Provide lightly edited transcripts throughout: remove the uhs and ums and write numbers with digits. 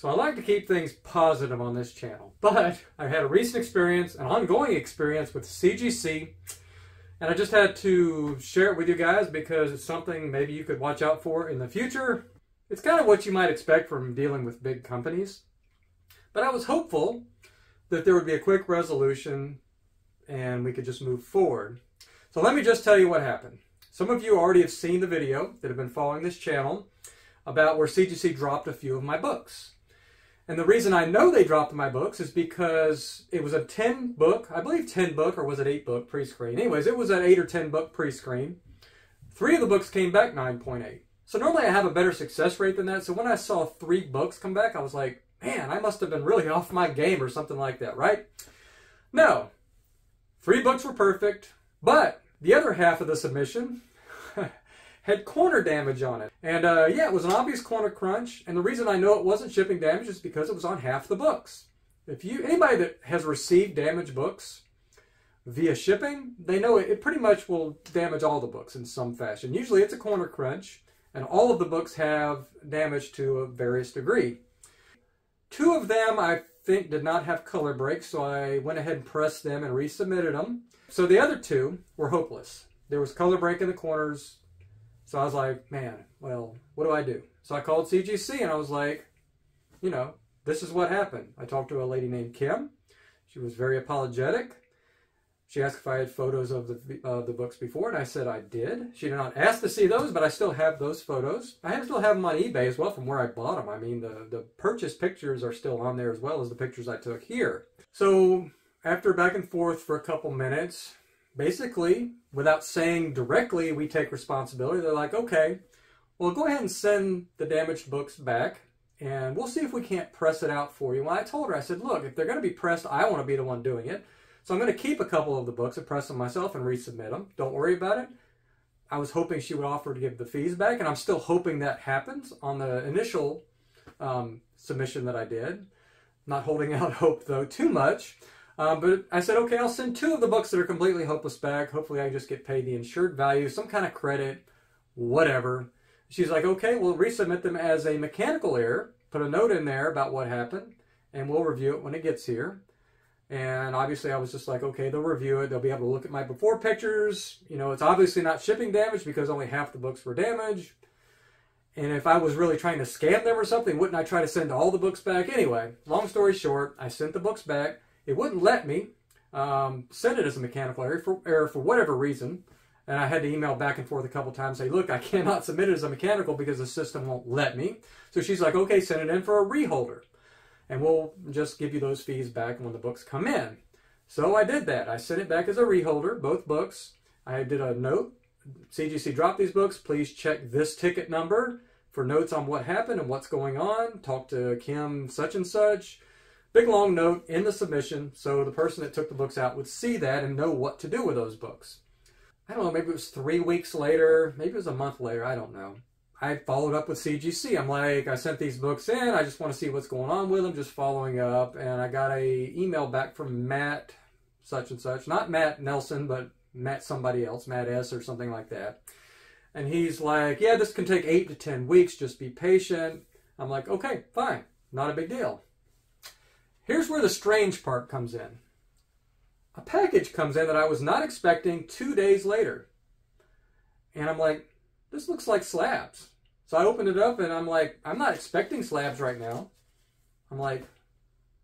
So I like to keep things positive on this channel. But I had a recent experience, an ongoing experience with CGC, and I just had to share it with you guys because it's something maybe you could watch out for in the future. It's kind of what you might expect from dealing with big companies. But I was hopeful that there would be a quick resolution and we could just move forward. So let me just tell you what happened. Some of you already have seen the video that have been following this channel about where CGC dropped a few of my books. And the reason I know they dropped my books is because it was a 10 book, I believe 10 book, or was it 8 book pre-screen? Anyways, it was an 8 or 10 book pre-screen. 3 of the books came back 9.8. So normally I have a better success rate than that. So when I saw 3 books come back, I was like, man, I must have been really off my game or something like that, right? No. 3 books were perfect, but the other half of the submission had corner damage on it. And yeah, it was an obvious corner crunch. And the reason I know it wasn't shipping damage is because it was on half the books. If anybody that has received damaged books via shipping, they know it pretty much will damage all the books in some fashion. Usually it's a corner crunch, and all of the books have damage to a various degree. 2 of them I think did not have color breaks, so I went ahead and pressed them and resubmitted them. So the other 2 were hopeless. There was color break in the corners. So I was like, man, well, what do I do? So I called CGC and I was like, you know, this is what happened. I talked to a lady named Kim. She was very apologetic. She asked if I had photos of the books before, and I said I did. She did not ask to see those, but I still have those photos. I still have them on eBay as well from where I bought them. I mean, the purchase pictures are still on there as well as the pictures I took here. So after back and forth for a couple minutes, basically, without saying directly, we take responsibility. They're like, okay, well, go ahead and send the damaged books back, and we'll see if we can't press it out for you. Well, I told her, I said, look, if they're going to be pressed, I want to be the one doing it. So I'm going to keep a couple of the books and press them myself and resubmit them. Don't worry about it. I was hoping she would offer to give the fees back, and I'm still hoping that happens on the initial submission that I did. Not holding out hope, though, too much. But I said, okay, I'll send 2 of the books that are completely hopeless back. Hopefully I just get paid the insured value, some kind of credit, whatever. She's like, okay, we'll resubmit them as a mechanical error. Put a note in there about what happened, and we'll review it when it gets here. And obviously I was just like, okay, they'll review it. They'll be able to look at my before pictures. You know, it's obviously not shipping damage because only half the books were damaged. And if I was really trying to scam them or something, wouldn't I try to send all the books back? Anyway, long story short, I sent the books back. It wouldn't let me send it as a mechanical error for whatever reason. And I had to email back and forth a couple times, say, look, I cannot submit it as a mechanical because the system won't let me. So she's like, okay, send it in for a reholder. And we'll just give you those fees back when the books come in. So I did that. I sent it back as a reholder, both books. I did a note. CGC dropped these books. Please check this ticket number for notes on what happened and what's going on. Talk to Kim such and such. Big long note in the submission so the person that took the books out would see that and know what to do with those books. I don't know, maybe it was 3 weeks later, maybe it was a month later, I don't know. I followed up with CGC. I'm like, I sent these books in. I just want to see what's going on with them, just following up. And I got a email back from Matt such and such. Not Matt Nelson, but Matt somebody else, Matt S. or something like that. And he's like, yeah, this can take 8 to 10 weeks. Just be patient. I'm like, okay, fine. Not a big deal. Here's where the strange part comes in. A package comes in that I was not expecting 2 days later. And I'm like, this looks like slabs. So I opened it up and I'm like, I'm not expecting slabs right now. I'm like,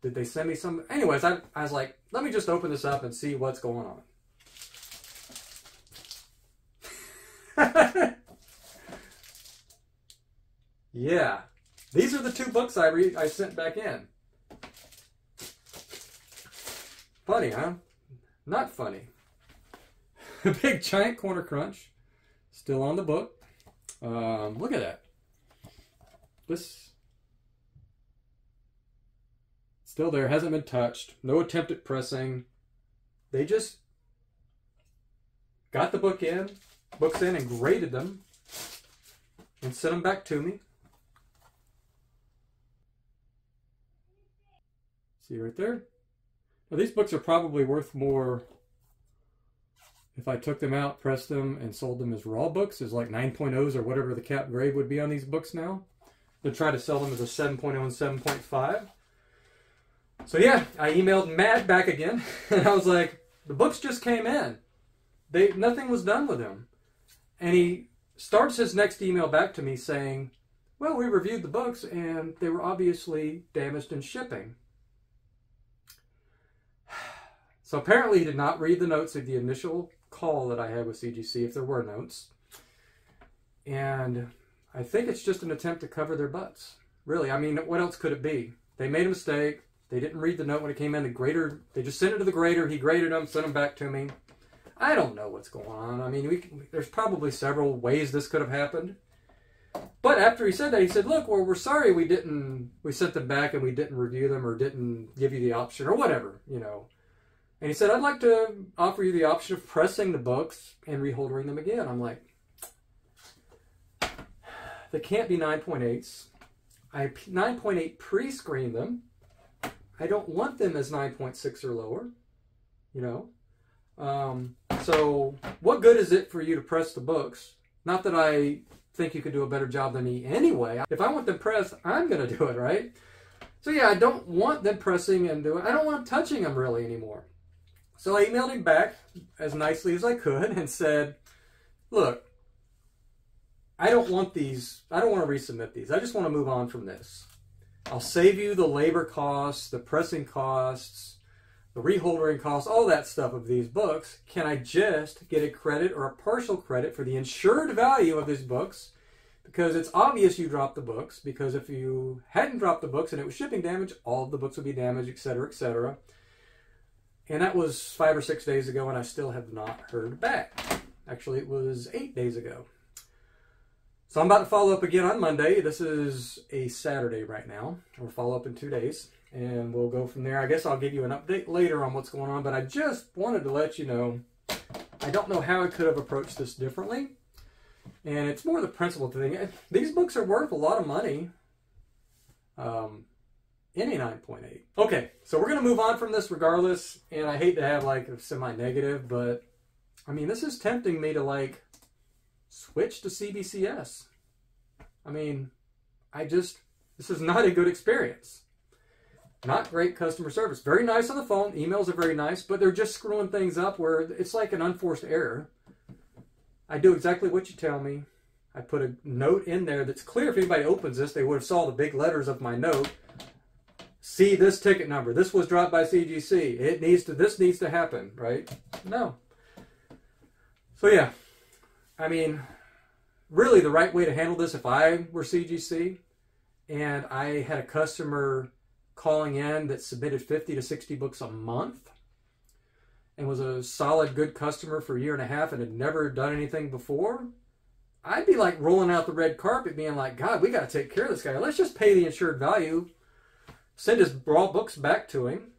did they send me some? Anyways, I was like, let me just open this up and see what's going on. Yeah, these are the 2 books I sent back in. Funny, huh? Not funny. A big giant corner crunch. Still on the book. Look at that. This still there, hasn't been touched. No attempt at pressing. They just got the books in and graded them and sent them back to me. See right there? Now these books are probably worth more if I took them out, pressed them, and sold them as raw books, as like 9.0s or whatever the cap grade would be on these books now. to try to sell them as a 7.0 and 7.5. So yeah, I emailed Matt back again, and I was like, the books just came in. Nothing was done with them. And he starts his next email back to me saying, well, we reviewed the books and they were obviously damaged in shipping. So apparently he did not read the notes of the initial call that I had with CGC, if there were notes. And I think it's just an attempt to cover their butts. Really, I mean, what else could it be? They made a mistake. They didn't read the note when it came in. The grader, they just sent it to the grader. He graded them, sent them back to me. I don't know what's going on. I mean, there's probably several ways this could have happened. But after he said that, he said, look, well, we're sorry we sent them back and we didn't review them or didn't give you the option or whatever, you know. And he said, I'd like to offer you the option of pressing the books and reholdering them again. I'm like, they can't be 9.8s. I 9.8 pre-screened them. I don't want them as 9.6 or lower, you know. So what good is it for you to press the books? Not that I think you could do a better job than me anyway. If I want them pressed, I'm going to do it, right? So yeah, I don't want them pressing and doing, I don't want them touching them really anymore. So I emailed him back as nicely as I could and said, look, I don't want these, I don't want to resubmit these. I just want to move on from this. I'll save you the labor costs, the pressing costs, the reholdering costs, all that stuff of these books. Can I just get a credit or a partial credit for the insured value of these books? Because it's obvious you dropped the books, because if you hadn't dropped the books and it was shipping damage, all of the books would be damaged, etc., etc. And that was 5 or 6 days ago, and I still have not heard back. Actually, it was 8 days ago. So I'm about to follow up again on Monday. This is a Saturday right now. We'll follow up in 2 days, and we'll go from there. I guess I'll give you an update later on what's going on, but I just wanted to let you know, I don't know how I could have approached this differently. And it's more the principle thing. These books are worth a lot of money. Any 9.8. Okay, so we're going to move on from this regardless. And I hate to have like a semi-negative, but I mean, this is tempting me to like switch to CBCS. I mean, this is not a good experience. Not great customer service. Very nice on the phone. Emails are very nice, but they're just screwing things up where it's like an unforced error. I do exactly what you tell me. I put a note in there that's clear. If anybody opens this, they would have saw the big letters of my note. See this ticket number. This was dropped by CGC. This needs to happen, right? No. So yeah, I mean, really the right way to handle this, if I were CGC and I had a customer calling in that submitted 50 to 60 books a month and was a solid, good customer for a year and a half and had never done anything before, I'd be like rolling out the red carpet being like, God, we got to take care of this guy. Let's just pay the insured value. Send his raw books back to him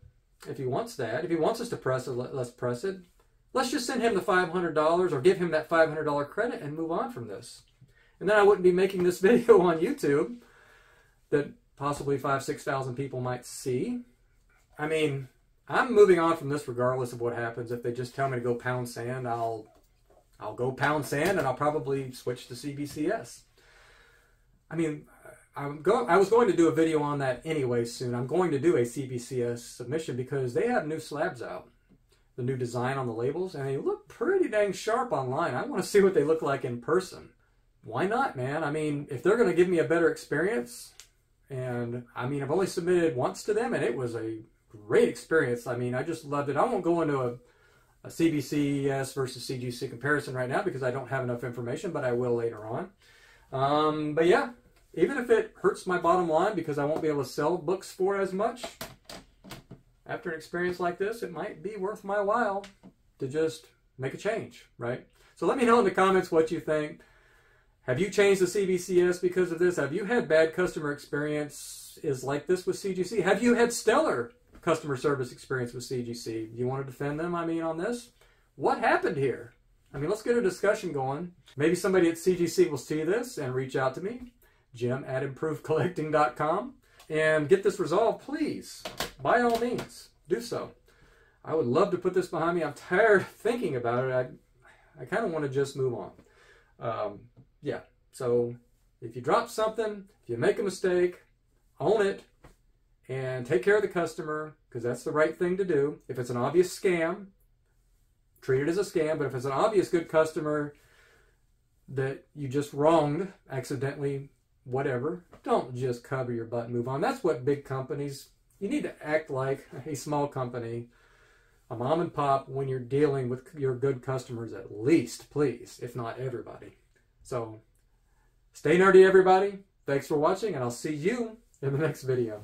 if he wants that. If he wants us to press it, let's press it. Let's just send him the $500 or give him that $500 credit and move on from this. And then I wouldn't be making this video on YouTube that possibly 5,000 to 6,000 people might see. I mean, I'm moving on from this regardless of what happens. If they just tell me to go pound sand, I'll go pound sand and I'll probably switch to CBCS. I mean, I was going to do a video on that anyway soon. I'm going to do a CBCS submission because they have new slabs out. The new design on the labels, and they look pretty dang sharp online. I want to see what they look like in person. Why not, man? I mean, if they're going to give me a better experience, and I mean, I've only submitted once to them, and it was a great experience. I mean, I just loved it. I won't go into a CBCS versus CGC comparison right now because I don't have enough information, but I will later on. But yeah, even if it hurts my bottom line because I won't be able to sell books for as much, after an experience like this, it might be worth my while to just make a change, right? So let me know in the comments what you think. Have you changed to CBCS because of this? Have you had bad customer experiences like this with CGC? Have you had stellar customer service experience with CGC? Do you want to defend them, I mean, on this? What happened here? I mean, let's get a discussion going. Maybe somebody at CGC will see this and reach out to me, jim@improvedcollecting.com, and get this resolved, please. By all means, do so. I would love to put this behind me. I'm tired of thinking about it. I kind of want to just move on. Yeah, so If you drop something, if you make a mistake, own it and take care of the customer, because that's the right thing to do. If it's an obvious scam, treat it as a scam. But if it's an obvious good customer that you just wronged accidentally, whatever, don't just cover your butt and move on. That's what big companies, you need to act like a small company, a mom and pop, when you're dealing with your good customers, at least, please, if not everybody. So stay nerdy, everybody. Thanks for watching, and I'll see you in the next video.